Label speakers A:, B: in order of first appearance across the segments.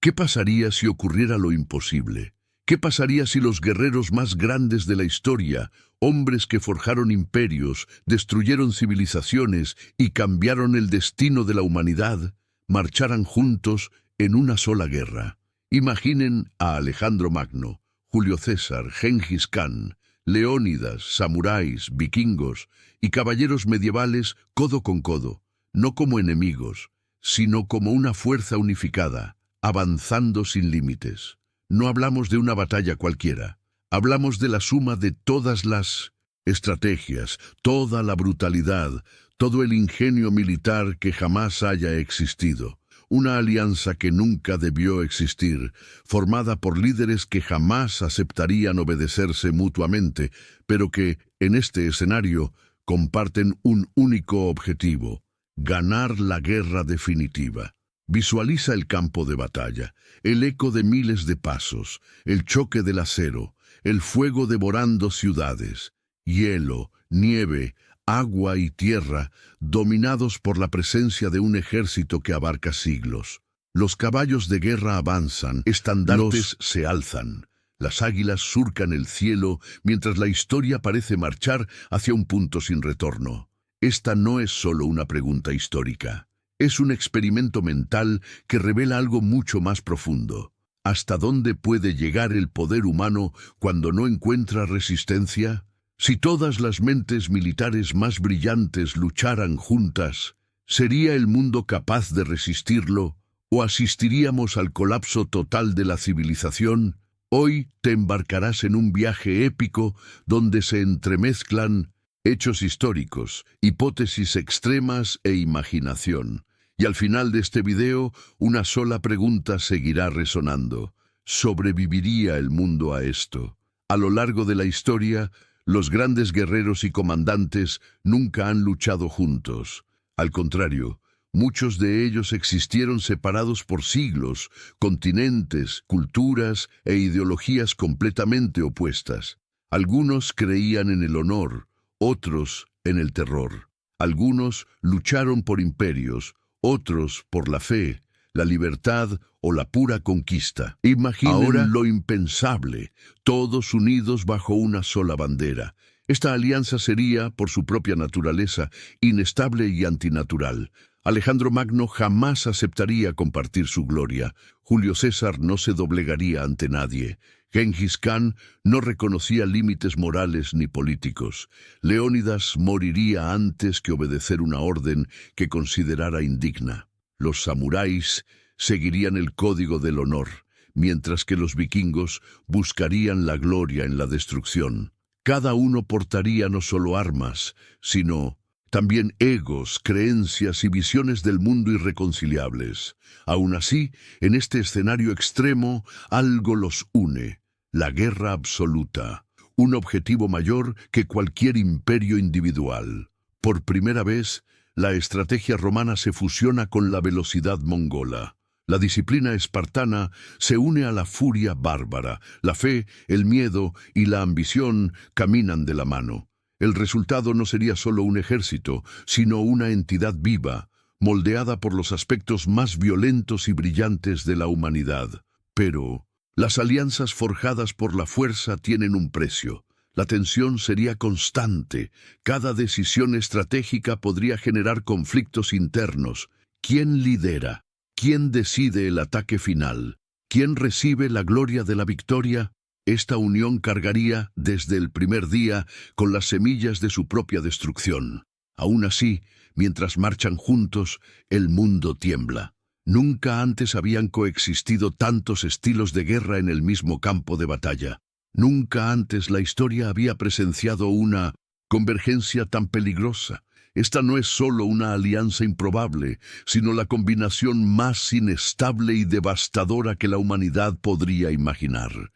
A: ¿Qué pasaría si ocurriera lo imposible? ¿Qué pasaría si los guerreros más grandes de la historia, hombres que forjaron imperios, destruyeron civilizaciones y cambiaron el destino de la humanidad, marcharan juntos en una sola guerra? Imaginen a Alejandro Magno, Julio César, Gengis Khan, Leónidas, samuráis, vikingos y caballeros medievales codo con codo, no como enemigos, sino como una fuerza unificada, avanzando sin límites. No hablamos de una batalla cualquiera, hablamos de la suma de todas las estrategias, toda la brutalidad, todo el ingenio militar que jamás haya existido. Una alianza que nunca debió existir, formada por líderes que jamás aceptarían obedecerse mutuamente, pero que, en este escenario, comparten un único objetivo: ganar la guerra definitiva. Visualiza el campo de batalla, el eco de miles de pasos, el choque del acero, el fuego devorando ciudades, hielo, nieve, agua y tierra, dominados por la presencia de un ejército que abarca siglos. Los caballos de guerra avanzan, estandartes se alzan, las águilas surcan el cielo mientras la historia parece marchar hacia un punto sin retorno. Esta no es solo una pregunta histórica. Es un experimento mental que revela algo mucho más profundo. ¿Hasta dónde puede llegar el poder humano cuando no encuentra resistencia? Si todas las mentes militares más brillantes lucharan juntas, ¿sería el mundo capaz de resistirlo? ¿O asistiríamos al colapso total de la civilización? Hoy te embarcarás en un viaje épico donde se entremezclan hechos históricos, hipótesis extremas e imaginación. Y al final de este video, una sola pregunta seguirá resonando: ¿sobreviviría el mundo a esto? A lo largo de la historia, los grandes guerreros y comandantes nunca han luchado juntos. Al contrario, muchos de ellos existieron separados por siglos, continentes, culturas e ideologías completamente opuestas. Algunos creían en el honor, otros en el terror. Algunos lucharon por imperios, otros por la fe, la libertad o la pura conquista. Imaginen ahora lo impensable, todos unidos bajo una sola bandera. Esta alianza sería, por su propia naturaleza, inestable y antinatural. Alejandro Magno jamás aceptaría compartir su gloria. Julio César no se doblegaría ante nadie. Gengis Khan no reconocía límites morales ni políticos. Leónidas moriría antes que obedecer una orden que considerara indigna. Los samuráis seguirían el código del honor, mientras que los vikingos buscarían la gloria en la destrucción. Cada uno portaría no solo armas, sino también egos, creencias y visiones del mundo irreconciliables. Aún así, en este escenario extremo, algo los une: la guerra absoluta, un objetivo mayor que cualquier imperio individual. Por primera vez, la estrategia romana se fusiona con la velocidad mongola. La disciplina espartana se une a la furia bárbara. La fe, el miedo y la ambición caminan de la mano. El resultado no sería solo un ejército, sino una entidad viva, moldeada por los aspectos más violentos y brillantes de la humanidad. Pero las alianzas forjadas por la fuerza tienen un precio. La tensión sería constante. Cada decisión estratégica podría generar conflictos internos. ¿Quién lidera? ¿Quién decide el ataque final? ¿Quién recibe la gloria de la victoria? Esta unión cargaría, desde el primer día, con las semillas de su propia destrucción. Aún así, mientras marchan juntos, el mundo tiembla. Nunca antes habían coexistido tantos estilos de guerra en el mismo campo de batalla. Nunca antes la historia había presenciado una convergencia tan peligrosa. Esta no es solo una alianza improbable, sino la combinación más inestable y devastadora que la humanidad podría imaginar.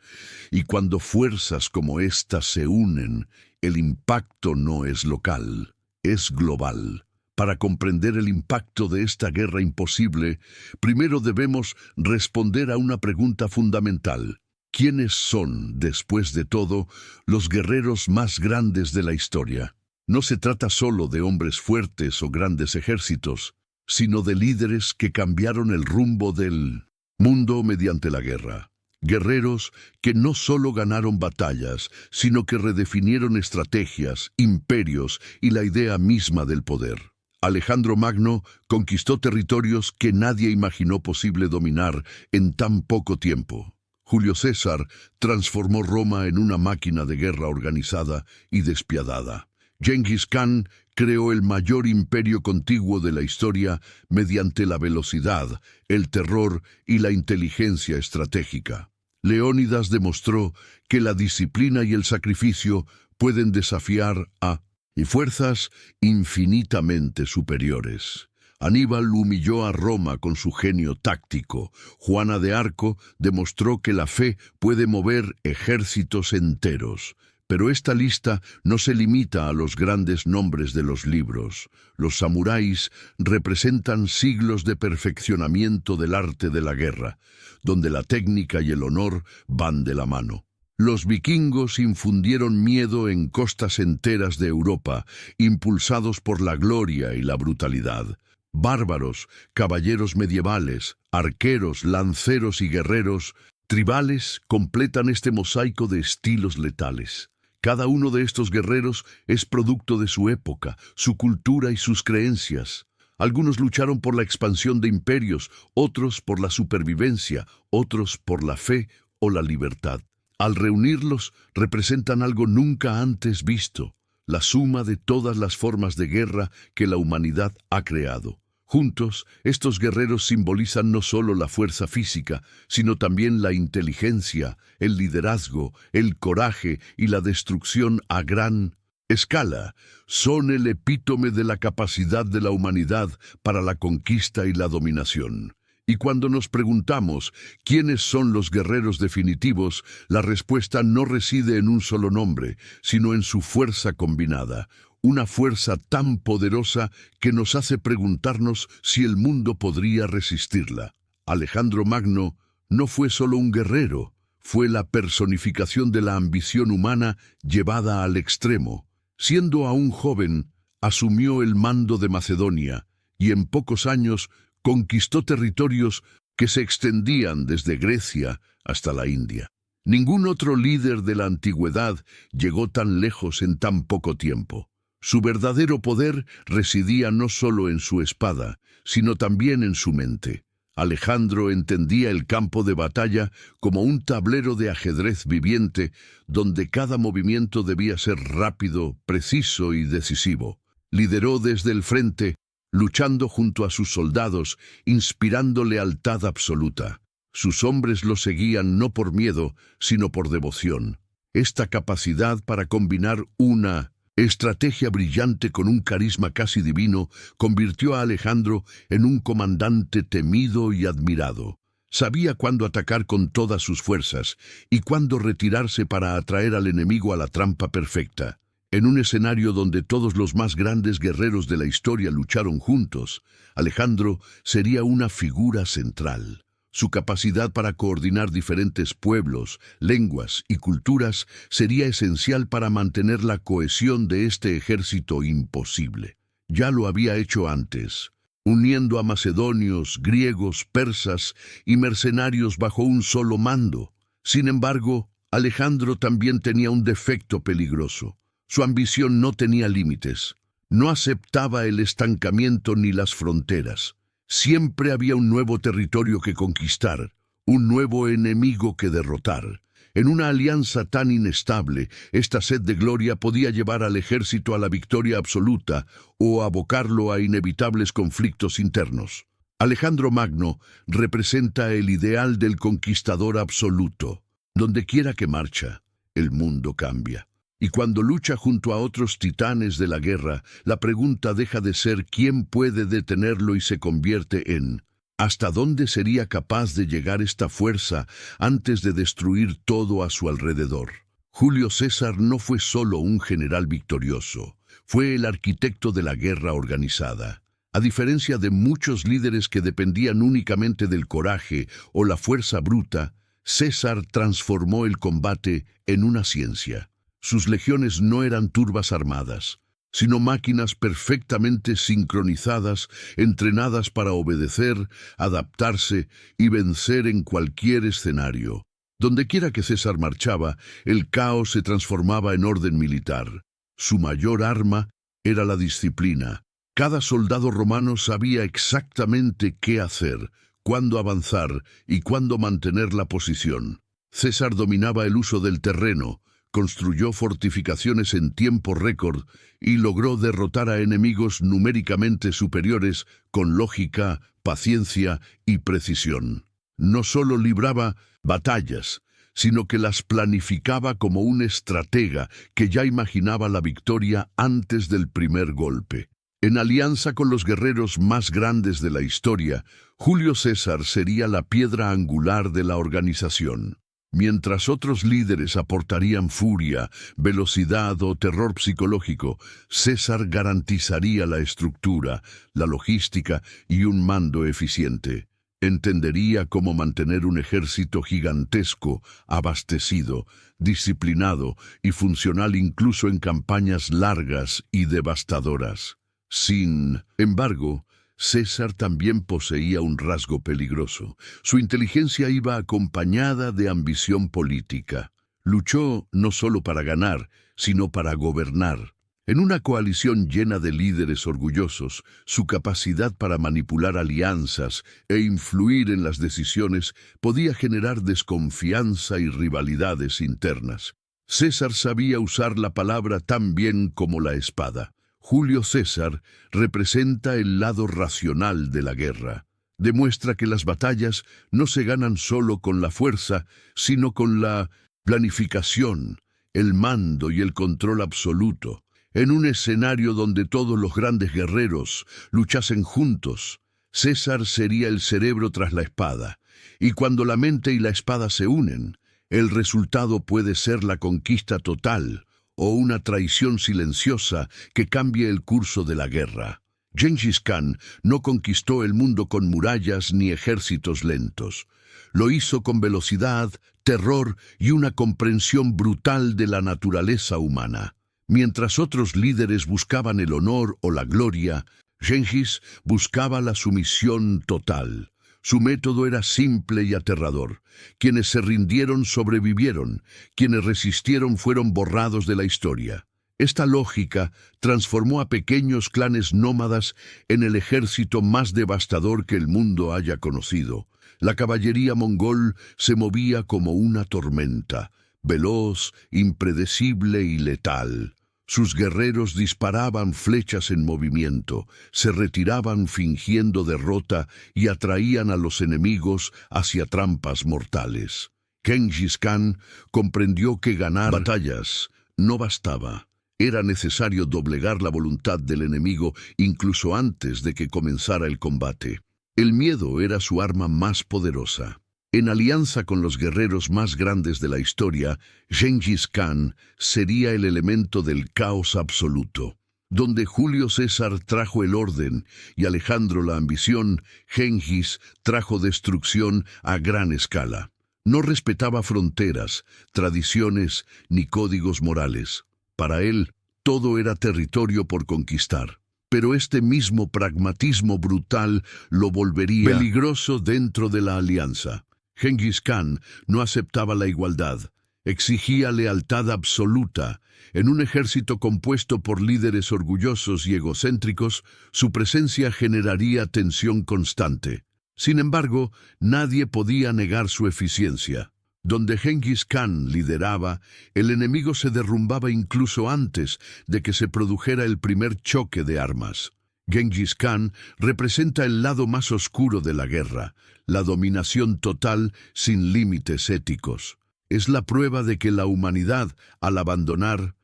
A: Y cuando fuerzas como esta se unen, el impacto no es local, es global. Para comprender el impacto de esta guerra imposible, primero debemos responder a una pregunta fundamental: ¿quiénes son, después de todo, los guerreros más grandes de la historia? No se trata solo de hombres fuertes o grandes ejércitos, sino de líderes que cambiaron el rumbo del Mundo mediante la guerra. Guerreros que no solo ganaron batallas, sino que redefinieron estrategias, imperios y la idea misma del poder. Alejandro Magno conquistó territorios que nadie imaginó posible dominar en tan poco tiempo. Julio César transformó Roma en una máquina de guerra organizada y despiadada. Gengis Khan creó el mayor imperio contiguo de la historia mediante la velocidad, el terror y la inteligencia estratégica. Leónidas demostró que la disciplina y el sacrificio pueden desafiar a fuerzas infinitamente superiores. Aníbal humilló a Roma con su genio táctico. Juana de Arco demostró que la fe puede mover ejércitos enteros. Pero esta lista no se limita a los grandes nombres de los libros. Los samuráis representan siglos de perfeccionamiento del arte de la guerra, donde la técnica y el honor van de la mano. Los vikingos infundieron miedo en costas enteras de Europa, impulsados por la gloria y la brutalidad. Bárbaros, caballeros medievales, arqueros, lanceros y guerreros tribales completan este mosaico de estilos letales. Cada uno de estos guerreros es producto de su época, su cultura y sus creencias. Algunos lucharon por la expansión de imperios, otros por la supervivencia, otros por la fe o la libertad. Al reunirlos, representan algo nunca antes visto, la suma de todas las formas de guerra que la humanidad ha creado. Juntos, estos guerreros simbolizan no solo la fuerza física, sino también la inteligencia, el liderazgo, el coraje y la destrucción a gran escala. Son el epítome de la capacidad de la humanidad para la conquista y la dominación. Y cuando nos preguntamos quiénes son los guerreros definitivos, la respuesta no reside en un solo nombre, sino en su fuerza combinada. Una fuerza tan poderosa que nos hace preguntarnos si el mundo podría resistirla. Alejandro Magno no fue solo un guerrero, fue la personificación de la ambición humana llevada al extremo. Siendo aún joven, asumió el mando de Macedonia y en pocos años conquistó territorios que se extendían desde Grecia hasta la India. Ningún otro líder de la antigüedad llegó tan lejos en tan poco tiempo. Su verdadero poder residía no solo en su espada, sino también en su mente. Alejandro entendía el campo de batalla como un tablero de ajedrez viviente, donde cada movimiento debía ser rápido, preciso y decisivo. Lideró desde el frente, luchando junto a sus soldados, inspirando lealtad absoluta. Sus hombres lo seguían no por miedo, sino por devoción. Esta capacidad para combinar una estrategia brillante con un carisma casi divino convirtió a Alejandro en un comandante temido y admirado. Sabía cuándo atacar con todas sus fuerzas y cuándo retirarse para atraer al enemigo a la trampa perfecta. En un escenario donde todos los más grandes guerreros de la historia lucharon juntos, Alejandro sería una figura central. Su capacidad para coordinar diferentes pueblos, lenguas y culturas sería esencial para mantener la cohesión de este ejército imposible. Ya lo había hecho antes, uniendo a macedonios, griegos, persas y mercenarios bajo un solo mando. Sin embargo, Alejandro también tenía un defecto peligroso. Su ambición no tenía límites. No aceptaba el estancamiento ni las fronteras. Siempre había un nuevo territorio que conquistar, un nuevo enemigo que derrotar. En una alianza tan inestable, esta sed de gloria podía llevar al ejército a la victoria absoluta o abocarlo a inevitables conflictos internos. Alejandro Magno representa el ideal del conquistador absoluto. Donde quiera que marcha, el mundo cambia. Y cuando lucha junto a otros titanes de la guerra, la pregunta deja de ser quién puede detenerlo y se convierte en ¿hasta dónde sería capaz de llegar esta fuerza antes de destruir todo a su alrededor? Julio César no fue solo un general victorioso, fue el arquitecto de la guerra organizada. A diferencia de muchos líderes que dependían únicamente del coraje o la fuerza bruta, César transformó el combate en una ciencia. Sus legiones no eran turbas armadas, sino máquinas perfectamente sincronizadas, entrenadas para obedecer, adaptarse y vencer en cualquier escenario. Dondequiera que César marchaba, el caos se transformaba en orden militar. Su mayor arma era la disciplina. Cada soldado romano sabía exactamente qué hacer, cuándo avanzar y cuándo mantener la posición. César dominaba el uso del terreno, construyó fortificaciones en tiempo récord y logró derrotar a enemigos numéricamente superiores con lógica, paciencia y precisión. No solo libraba batallas, sino que las planificaba como un estratega que ya imaginaba la victoria antes del primer golpe. En alianza con los guerreros más grandes de la historia, Julio César sería la piedra angular de la organización. Mientras otros líderes aportarían furia, velocidad o terror psicológico, César garantizaría la estructura, la logística y un mando eficiente. Entendería cómo mantener un ejército gigantesco, abastecido, disciplinado y funcional incluso en campañas largas y devastadoras. Sin embargo, César también poseía un rasgo peligroso. Su inteligencia iba acompañada de ambición política. Luchó no solo para ganar, sino para gobernar. En una coalición llena de líderes orgullosos, su capacidad para manipular alianzas e influir en las decisiones podía generar desconfianza y rivalidades internas. César sabía usar la palabra tan bien como la espada. Julio César representa el lado racional de la guerra. Demuestra que las batallas no se ganan solo con la fuerza, sino con la planificación, el mando y el control absoluto. En un escenario donde todos los grandes guerreros luchasen juntos, César sería el cerebro tras la espada. Y cuando la mente y la espada se unen, el resultado puede ser la conquista total, o una traición silenciosa que cambie el curso de la guerra. Gengis Khan no conquistó el mundo con murallas ni ejércitos lentos. Lo hizo con velocidad, terror y una comprensión brutal de la naturaleza humana. Mientras otros líderes buscaban el honor o la gloria, Gengis buscaba la sumisión total. Su método era simple y aterrador. Quienes se rindieron sobrevivieron, quienes resistieron fueron borrados de la historia. Esta lógica transformó a pequeños clanes nómadas en el ejército más devastador que el mundo haya conocido. La caballería mongol se movía como una tormenta, veloz, impredecible y letal. Sus guerreros disparaban flechas en movimiento, se retiraban fingiendo derrota y atraían a los enemigos hacia trampas mortales. Gengis Khan comprendió que ganar batallas no bastaba. Era necesario doblegar la voluntad del enemigo incluso antes de que comenzara el combate. El miedo era su arma más poderosa. En alianza con los guerreros más grandes de la historia, Gengis Khan sería el elemento del caos absoluto. Donde Julio César trajo el orden y Alejandro la ambición, Gengis trajo destrucción a gran escala. No respetaba fronteras, tradiciones ni códigos morales. Para él, todo era territorio por conquistar. Pero este mismo pragmatismo brutal lo volvería peligroso dentro de la alianza. Gengis Khan no aceptaba la igualdad, exigía lealtad absoluta. En un ejército compuesto por líderes orgullosos y egocéntricos, su presencia generaría tensión constante. Sin embargo, nadie podía negar su eficiencia. Donde Gengis Khan lideraba, el enemigo se derrumbaba incluso antes de que se produjera el primer choque de armas. Gengis Khan representa el lado más oscuro de la guerra, la dominación total sin límites éticos. Es la prueba de que la humanidad, al abandonar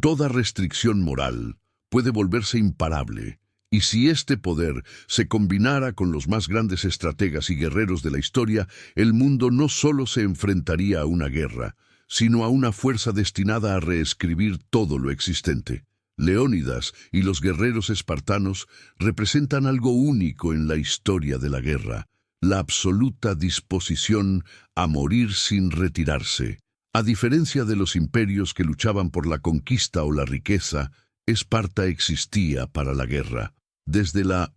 A: toda restricción moral, puede volverse imparable. Y si este poder se combinara con los más grandes estrategas y guerreros de la historia, el mundo no solo se enfrentaría a una guerra, sino a una fuerza destinada a reescribir todo lo existente. Leónidas y los guerreros espartanos representan algo único en la historia de la guerra, la absoluta disposición a morir sin retirarse. A diferencia de los imperios que luchaban por la conquista o la riqueza, Esparta existía para la guerra. Desde la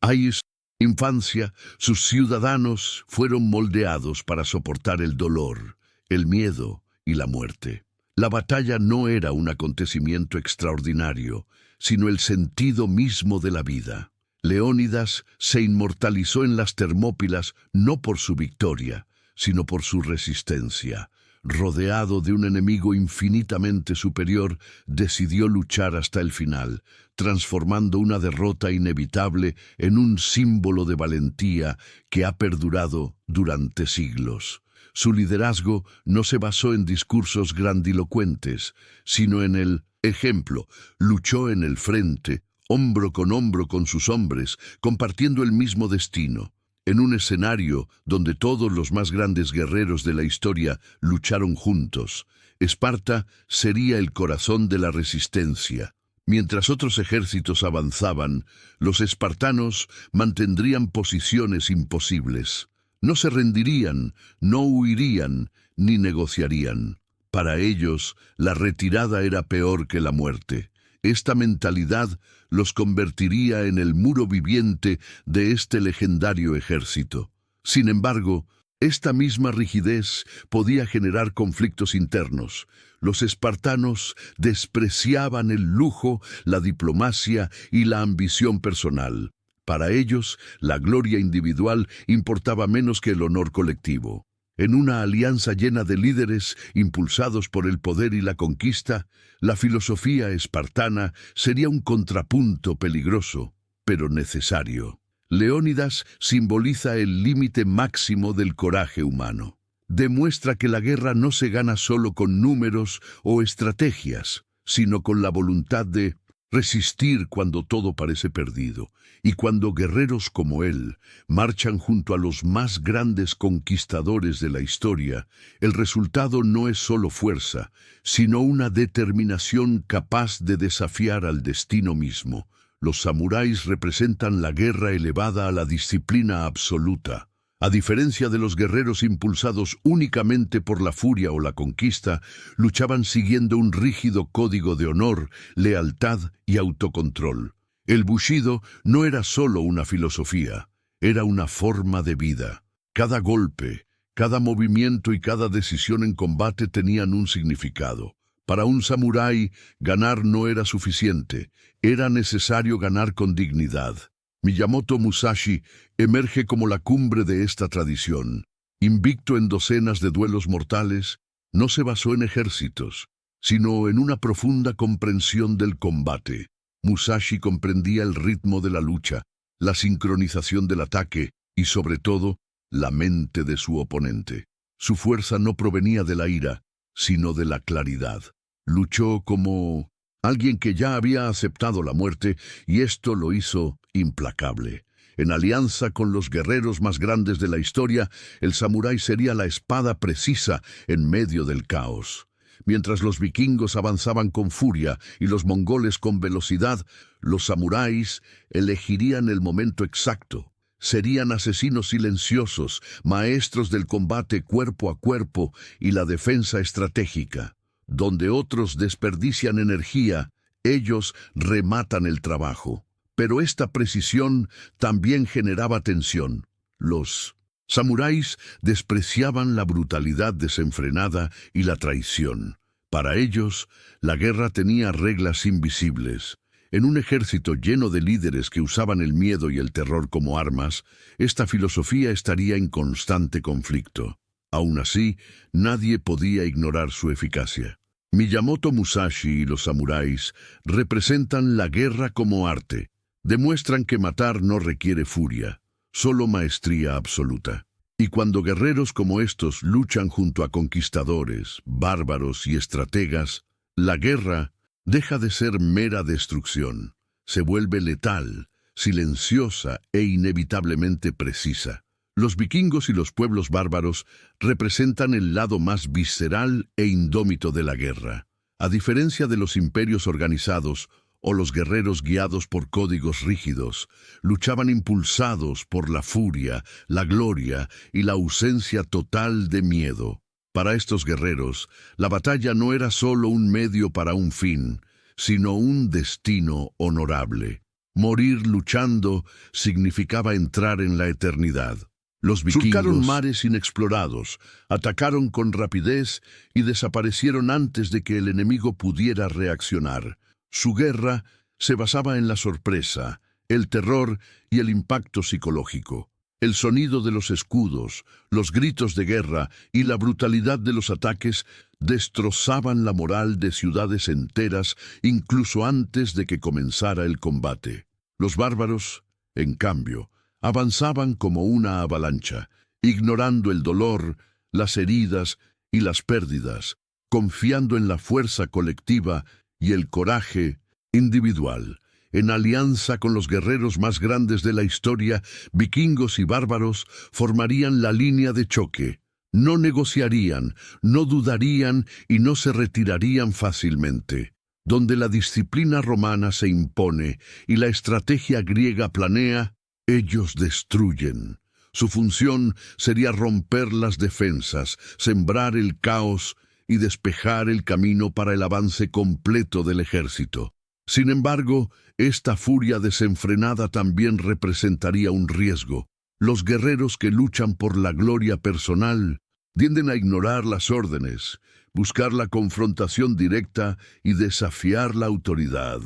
A: infancia, sus ciudadanos fueron moldeados para soportar el dolor, el miedo y la muerte. La batalla no era un acontecimiento extraordinario, sino el sentido mismo de la vida. Leónidas se inmortalizó en las Termópilas no por su victoria, sino por su resistencia. Rodeado de un enemigo infinitamente superior, decidió luchar hasta el final, transformando una derrota inevitable en un símbolo de valentía que ha perdurado durante siglos. Su liderazgo no se basó en discursos grandilocuentes, sino en el ejemplo. Luchó en el frente, hombro con sus hombres, compartiendo el mismo destino. En un escenario donde todos los más grandes guerreros de la historia lucharon juntos, Esparta sería el corazón de la resistencia. Mientras otros ejércitos avanzaban, los espartanos mantendrían posiciones imposibles. No se rendirían, no huirían, ni negociarían. Para ellos, la retirada era peor que la muerte. Esta mentalidad los convertiría en el muro viviente de este legendario ejército. Sin embargo, esta misma rigidez podía generar conflictos internos. Los espartanos despreciaban el lujo, la diplomacia y la ambición personal. Para ellos, la gloria individual importaba menos que el honor colectivo. En una alianza llena de líderes impulsados por el poder y la conquista, la filosofía espartana sería un contrapunto peligroso, pero necesario. Leónidas simboliza el límite máximo del coraje humano. Demuestra que la guerra no se gana solo con números o estrategias, sino con la voluntad de resistir cuando todo parece perdido, y cuando guerreros como él marchan junto a los más grandes conquistadores de la historia, el resultado no es solo fuerza, sino una determinación capaz de desafiar al destino mismo. Los samuráis representan la guerra elevada a la disciplina absoluta. A diferencia de los guerreros impulsados únicamente por la furia o la conquista, luchaban siguiendo un rígido código de honor, lealtad y autocontrol. El bushido no era solo una filosofía, era una forma de vida. Cada golpe, cada movimiento y cada decisión en combate tenían un significado. Para un samurái, ganar no era suficiente, era necesario ganar con dignidad. Miyamoto Musashi emerge como la cumbre de esta tradición. Invicto en docenas de duelos mortales, no se basó en ejércitos, sino en una profunda comprensión del combate. Musashi comprendía el ritmo de la lucha, la sincronización del ataque y, sobre todo, la mente de su oponente. Su fuerza no provenía de la ira, sino de la claridad. Luchó como alguien que ya había aceptado la muerte, y esto lo hizo implacable. En alianza con los guerreros más grandes de la historia, el samurái sería la espada precisa en medio del caos. Mientras los vikingos avanzaban con furia y los mongoles con velocidad, los samuráis elegirían el momento exacto. Serían asesinos silenciosos, maestros del combate cuerpo a cuerpo y la defensa estratégica. Donde otros desperdician energía, ellos rematan el trabajo. Pero esta precisión también generaba tensión. Los samuráis despreciaban la brutalidad desenfrenada y la traición. Para ellos, la guerra tenía reglas invisibles. En un ejército lleno de líderes que usaban el miedo y el terror como armas, esta filosofía estaría en constante conflicto. Aún así, nadie podía ignorar su eficacia. Miyamoto Musashi y los samuráis representan la guerra como arte. Demuestran que matar no requiere furia, solo maestría absoluta. Y cuando guerreros como estos luchan junto a conquistadores, bárbaros y estrategas, la guerra deja de ser mera destrucción. Se vuelve letal, silenciosa e inevitablemente precisa. Los vikingos y los pueblos bárbaros representan el lado más visceral e indómito de la guerra. A diferencia de los imperios organizados o los guerreros guiados por códigos rígidos, luchaban impulsados por la furia, la gloria y la ausencia total de miedo. Para estos guerreros, la batalla no era solo un medio para un fin, sino un destino honorable. Morir luchando significaba entrar en la eternidad. Los vikingos surcaron mares inexplorados, atacaron con rapidez y desaparecieron antes de que el enemigo pudiera reaccionar. Su guerra se basaba en la sorpresa, el terror y el impacto psicológico. El sonido de los escudos, los gritos de guerra y la brutalidad de los ataques destrozaban la moral de ciudades enteras incluso antes de que comenzara el combate. Los bárbaros, en cambio, avanzaban como una avalancha, ignorando el dolor, las heridas y las pérdidas, confiando en la fuerza colectiva y el coraje individual. En alianza con los guerreros más grandes de la historia, vikingos y bárbaros formarían la línea de choque. No negociarían, no dudarían y no se retirarían fácilmente. Donde la disciplina romana se impone y la estrategia griega planea, ellos destruyen. Su función sería romper las defensas, sembrar el caos y despejar el camino para el avance completo del ejército. Sin embargo, esta furia desenfrenada también representaría un riesgo. Los guerreros que luchan por la gloria personal tienden a ignorar las órdenes, buscar la confrontación directa y desafiar la autoridad.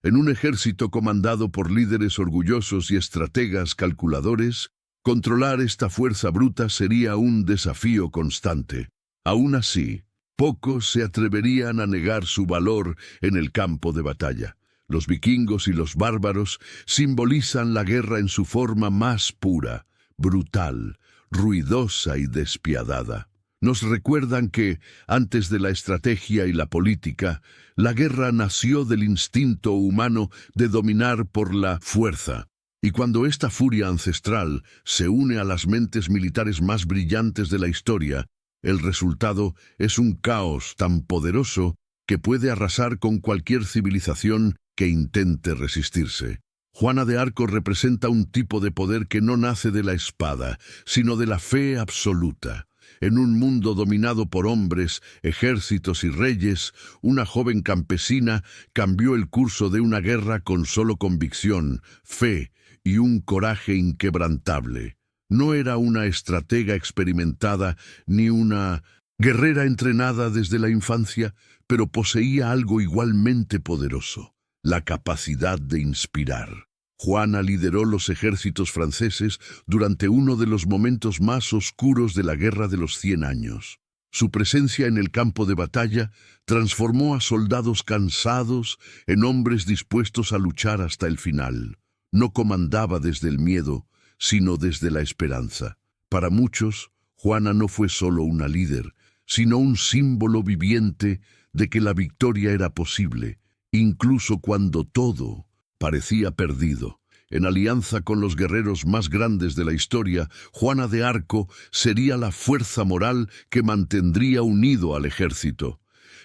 A: En un ejército comandado por líderes orgullosos y estrategas calculadores, controlar esta fuerza bruta sería un desafío constante. Aún así, pocos se atreverían a negar su valor en el campo de batalla. Los vikingos y los bárbaros simbolizan la guerra en su forma más pura, brutal, ruidosa y despiadada. Nos recuerdan que, antes de la estrategia y la política, la guerra nació del instinto humano de dominar por la fuerza. Y cuando esta furia ancestral se une a las mentes militares más brillantes de la historia, el resultado es un caos tan poderoso que puede arrasar con cualquier civilización que intente resistirse. Juana de Arco representa un tipo de poder que no nace de la espada, sino de la fe absoluta. En un mundo dominado por hombres, ejércitos y reyes, una joven campesina cambió el curso de una guerra con solo convicción, fe y un coraje inquebrantable. No era una estratega experimentada ni una guerrera entrenada desde la infancia, pero poseía algo igualmente poderoso: la capacidad de inspirar. Juana lideró los ejércitos franceses durante uno de los momentos más oscuros de la Guerra de los 100 años. Su presencia en el campo de batalla transformó a soldados cansados en hombres dispuestos a luchar hasta el final. No comandaba desde el miedo, sino desde la esperanza. Para muchos, Juana no fue solo una líder, sino un símbolo viviente de que la victoria era posible, incluso cuando todo parecía perdido. En alianza con los guerreros más grandes de la historia, Juana de Arco sería la fuerza moral que mantendría unido al ejército.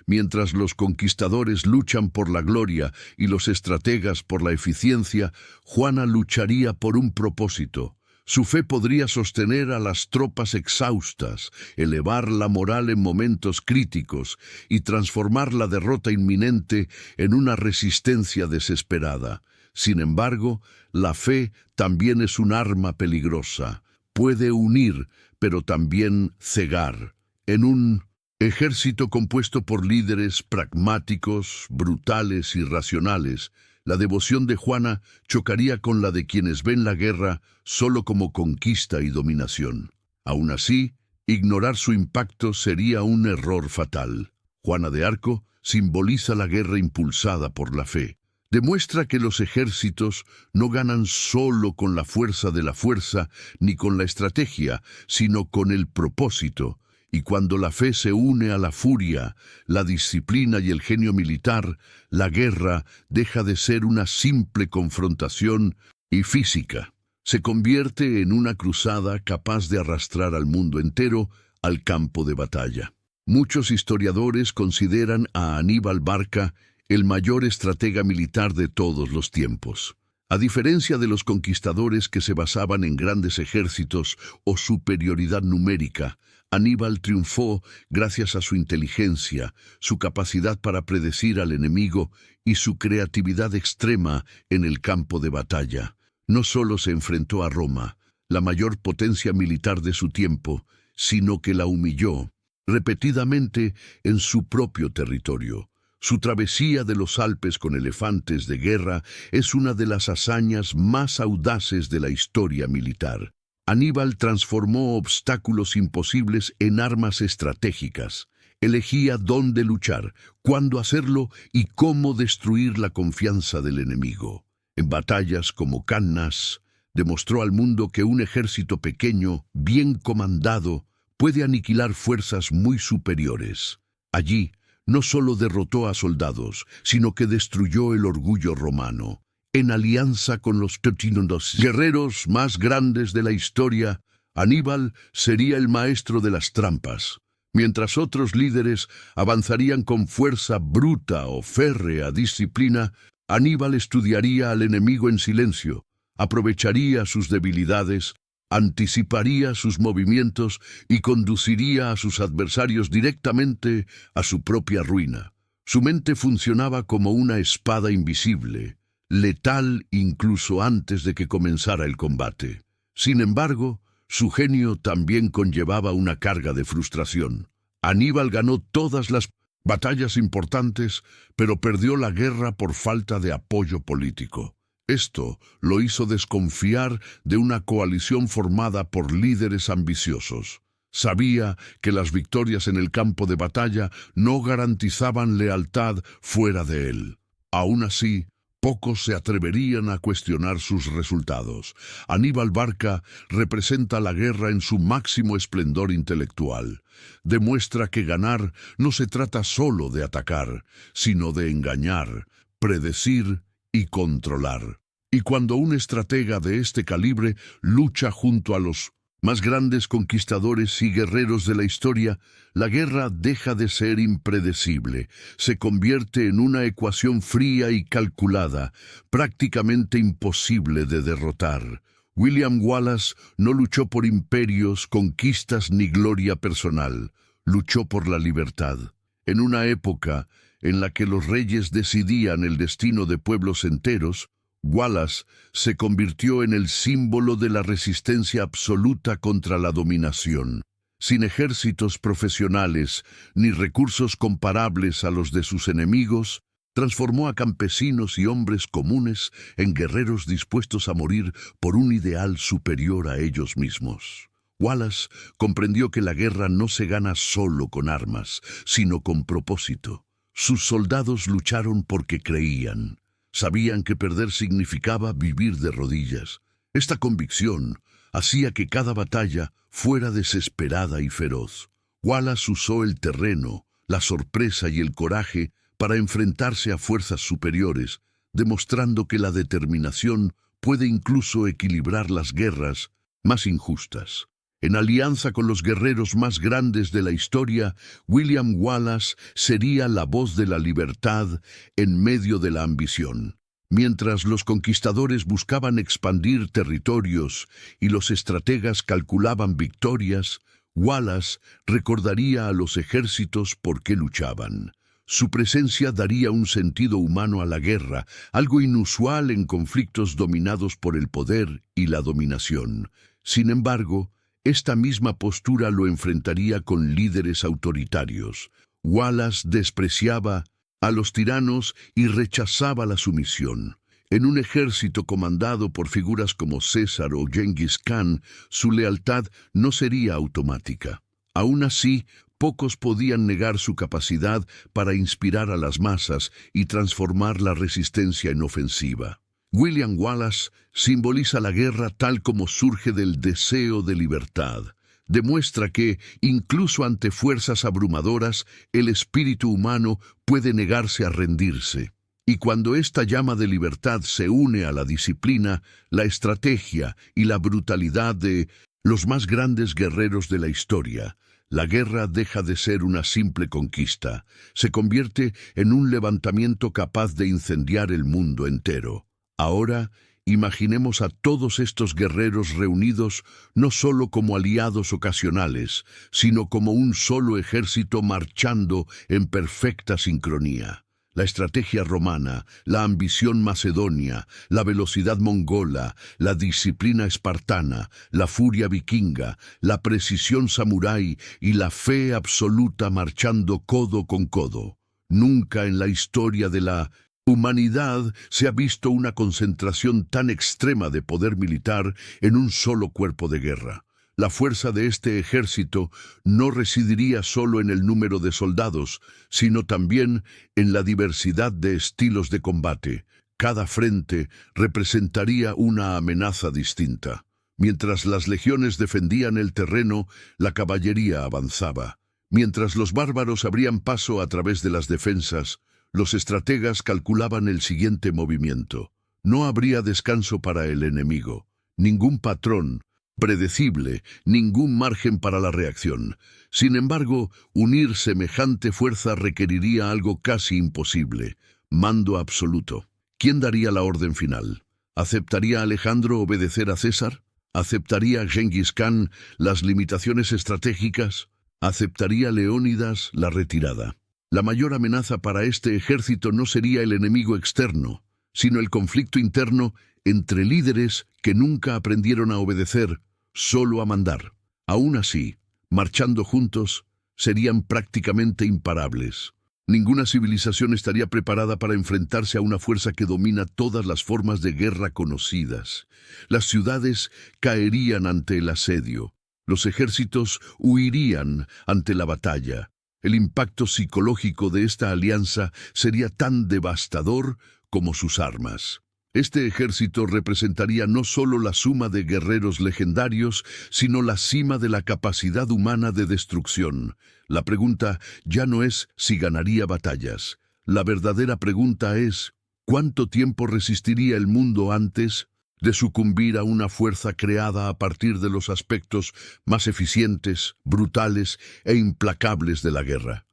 A: Mientras los conquistadores luchan por la gloria y los estrategas por la eficiencia, Juana lucharía por un propósito. Su fe podría sostener a las tropas exhaustas, elevar la moral en momentos críticos y transformar la derrota inminente en una resistencia desesperada. Sin embargo, la fe también es un arma peligrosa. Puede unir, pero también cegar. En un ejército compuesto por líderes pragmáticos, brutales y racionales, la devoción de Juana chocaría con la de quienes ven la guerra solo como conquista y dominación. Aún así, ignorar su impacto sería un error fatal. Juana de Arco simboliza la guerra impulsada por la fe. Demuestra que los ejércitos no ganan solo con la fuerza de la fuerza ni con la estrategia, sino con el propósito. Y cuando la fe se une a la furia, la disciplina y el genio militar, la guerra deja de ser una simple confrontación y física. Se convierte en una cruzada capaz de arrastrar al mundo entero al campo de batalla. Muchos historiadores consideran a Aníbal Barca el mayor estratega militar de todos los tiempos. A diferencia de los conquistadores que se basaban en grandes ejércitos o superioridad numérica, Aníbal triunfó gracias a su inteligencia, su capacidad para predecir al enemigo y su creatividad extrema en el campo de batalla. No solo se enfrentó a Roma, la mayor potencia militar de su tiempo, sino que la humilló repetidamente en su propio territorio. Su travesía de los Alpes con elefantes de guerra es una de las hazañas más audaces de la historia militar. Aníbal transformó obstáculos imposibles en armas estratégicas. Elegía dónde luchar, cuándo hacerlo y cómo destruir la confianza del enemigo. En batallas como Cannas, demostró al mundo que un ejército pequeño, bien comandado, puede aniquilar fuerzas muy superiores. Allí, no solo derrotó a soldados, sino que destruyó el orgullo romano. En alianza con los guerreros más grandes de la historia, Aníbal sería el maestro de las trampas. Mientras otros líderes avanzarían con fuerza bruta o férrea disciplina, Aníbal estudiaría al enemigo en silencio, aprovecharía sus debilidades, anticiparía sus movimientos y conduciría a sus adversarios directamente a su propia ruina. Su mente funcionaba como una espada invisible, letal incluso antes de que comenzara el combate. Sin embargo, su genio también conllevaba una carga de frustración. Aníbal ganó todas las batallas importantes, pero perdió la guerra por falta de apoyo político. Esto lo hizo desconfiar de una coalición formada por líderes ambiciosos. Sabía que las victorias en el campo de batalla no garantizaban lealtad fuera de él. Aún así, pocos se atreverían a cuestionar sus resultados. Aníbal Barca representa la guerra en su máximo esplendor intelectual. Demuestra que ganar no se trata solo de atacar, sino de engañar, predecir y controlar. Y cuando un estratega de este calibre lucha junto a los más grandes conquistadores y guerreros de la historia, la guerra deja de ser impredecible, se convierte en una ecuación fría y calculada, prácticamente imposible de derrotar. William Wallace no luchó por imperios, conquistas ni gloria personal, luchó por la libertad. En una época en la que los reyes decidían el destino de pueblos enteros, Wallace se convirtió en el símbolo de la resistencia absoluta contra la dominación. Sin ejércitos profesionales ni recursos comparables a los de sus enemigos, transformó a campesinos y hombres comunes en guerreros dispuestos a morir por un ideal superior a ellos mismos. Wallace comprendió que la guerra no se gana solo con armas, sino con propósito. Sus soldados lucharon porque creían. Sabían que perder significaba vivir de rodillas. Esta convicción hacía que cada batalla fuera desesperada y feroz. Wallace usó el terreno, la sorpresa y el coraje para enfrentarse a fuerzas superiores, demostrando que la determinación puede incluso equilibrar las guerras más injustas. En alianza con los guerreros más grandes de la historia, William Wallace sería la voz de la libertad en medio de la ambición. Mientras los conquistadores buscaban expandir territorios y los estrategas calculaban victorias, Wallace recordaría a los ejércitos por qué luchaban. Su presencia daría un sentido humano a la guerra, algo inusual en conflictos dominados por el poder y la dominación. Sin embargo, esta misma postura lo enfrentaría con líderes autoritarios. Wallace despreciaba a los tiranos y rechazaba la sumisión. En un ejército comandado por figuras como César o Genghis Khan, su lealtad no sería automática. Aún así, pocos podían negar su capacidad para inspirar a las masas y transformar la resistencia en ofensiva. William Wallace simboliza la guerra tal como surge del deseo de libertad. Demuestra que, incluso ante fuerzas abrumadoras, el espíritu humano puede negarse a rendirse. Y cuando esta llama de libertad se une a la disciplina, la estrategia y la brutalidad de los más grandes guerreros de la historia, la guerra deja de ser una simple conquista, se convierte en un levantamiento capaz de incendiar el mundo entero. Ahora, Imaginemos a todos estos guerreros reunidos no solo como aliados ocasionales, sino como un solo ejército marchando en perfecta sincronía. La estrategia romana, la ambición macedonia, la velocidad mongola, la disciplina espartana, la furia vikinga, la precisión samurái y la fe absoluta marchando codo con codo. Nunca en la historia de la humanidad se ha visto una concentración tan extrema de poder militar en un solo cuerpo de guerra. La fuerza de este ejército no residiría solo en el número de soldados, sino también en la diversidad de estilos de combate. Cada frente representaría una amenaza distinta. Mientras las legiones defendían el terreno, la caballería avanzaba. Mientras los bárbaros abrían paso a través de las defensas, los estrategas calculaban el siguiente movimiento. No habría descanso para el enemigo, ningún patrón predecible, ningún margen para la reacción. Sin embargo, unir semejante fuerza requeriría algo casi imposible: mando absoluto. ¿Quién daría la orden final? ¿Aceptaría Alejandro obedecer a César? ¿Aceptaría Gengis Khan las limitaciones estratégicas? ¿Aceptaría Leónidas la retirada? La mayor amenaza para este ejército no sería el enemigo externo, sino el conflicto interno entre líderes que nunca aprendieron a obedecer, solo a mandar. Aún así, marchando juntos, serían prácticamente imparables. Ninguna civilización estaría preparada para enfrentarse a una fuerza que domina todas las formas de guerra conocidas. Las ciudades caerían ante el asedio. Los ejércitos huirían ante la batalla. El impacto psicológico de esta alianza sería tan devastador como sus armas. Este ejército representaría no solo la suma de guerreros legendarios, sino la cima de la capacidad humana de destrucción. La pregunta ya no es si ganaría batallas. La verdadera pregunta es: ¿cuánto tiempo resistiría el mundo antes de sucumbir a una fuerza creada a partir de los aspectos más eficientes, brutales e implacables de la guerra?